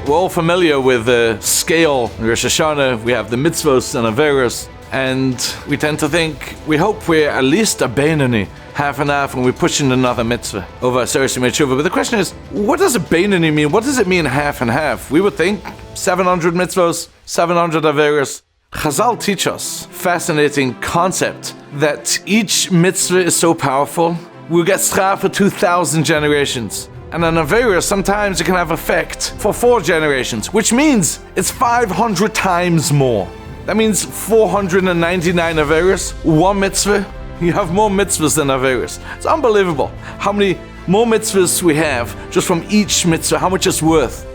We're all familiar with the scale. In Rosh Hashanah, we have the mitzvos and averos, and we tend to think, we hope we're at least a Beinani, half and half, and we're pushing another mitzvah over Aseres Yemei Tshuva. But the question is, what does a Beinani mean? What does it mean half and half? We would think 700 mitzvos, 700 averos. Chazal teach us fascinating concept that each mitzvah is so powerful, we'll get schar for 2,000 generations. And an avera, sometimes it can have effect for 4 generations, which means it's 500 times more. That means 499 averas, 1 mitzvah. You have more mitzvahs than averas. It's unbelievable how many more mitzvahs we have just from each mitzvah, how much it's worth.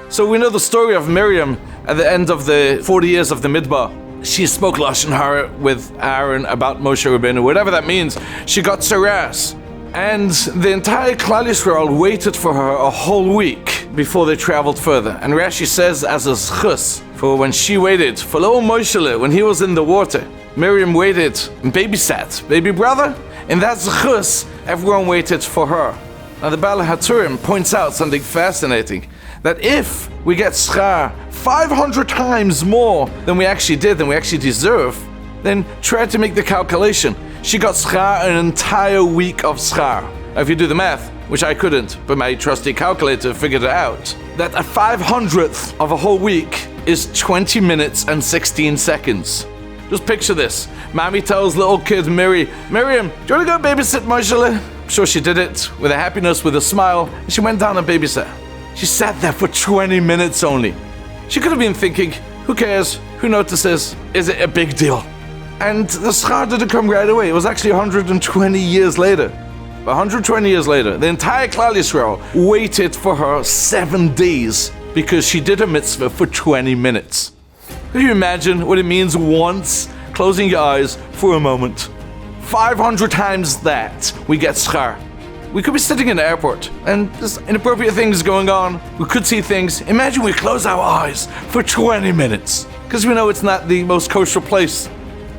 So we know the story of Miriam at the end of the 40 years of the Midbar. She spoke Lashon Hara with Aaron about Moshe Rabbeinu, whatever that means. She got saras. And the entire Klal Yisrael waited for her a whole week before they traveled further. And Rashi says as a zchus, for when she waited for little Moshe, when he was in the water, Miriam waited and babysat baby brother. In that zchus, everyone waited for her. Now the Baal HaTurim points out something fascinating, that if we get schar 500 times more than we actually did, than we actually deserve, then try to make the calculation. She got schar an entire week of schar. Now if you do the math, which I couldn't, but my trusty calculator figured it out, that a 500th of a whole week is 20 minutes and 16 seconds. Just picture this. Mommy tells little kid Miriam, do you want to go babysit Moshe? I'm sure she did it with a happiness, with a smile, and she went down and babysat. She sat there for 20 minutes only. She could have been thinking, who cares? Who notices? Is it a big deal? And the schar didn't come right away. It was actually 120 years later. 120 years later, the entire Klal Yisrael waited for her 7 days because she did a mitzvah for 20 minutes. Can you imagine what it means once closing your eyes for a moment? 500 times that we get schar. We could be sitting in the airport and there's inappropriate things going on. We could see things. Imagine we close our eyes for 20 minutes because we know it's not the most kosher place.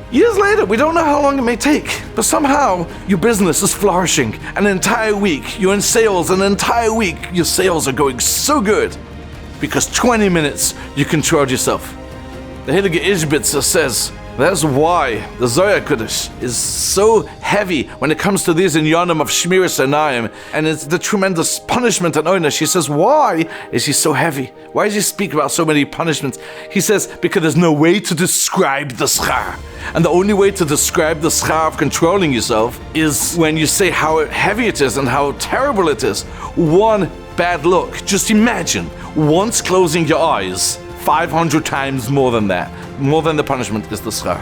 Years later, we don't know how long it may take, but somehow your business is flourishing. An entire week, you're in sales, an entire week, your sales are going so good because 20 minutes you controlled yourself. The Heilige Ishbitzer says, that's why the Zohar Kodesh is so heavy when it comes to these inyanim of Shmiras Einayim, and it's the tremendous punishment and oinah. She says, why is he so heavy? Why does he speak about so many punishments? He says, because there's no way to describe the schar. And the only way to describe the schar of controlling yourself is when you say how heavy it is and how terrible it is. One bad look, just imagine, once closing your eyes, 500 times more than that. More than the punishment is the schar.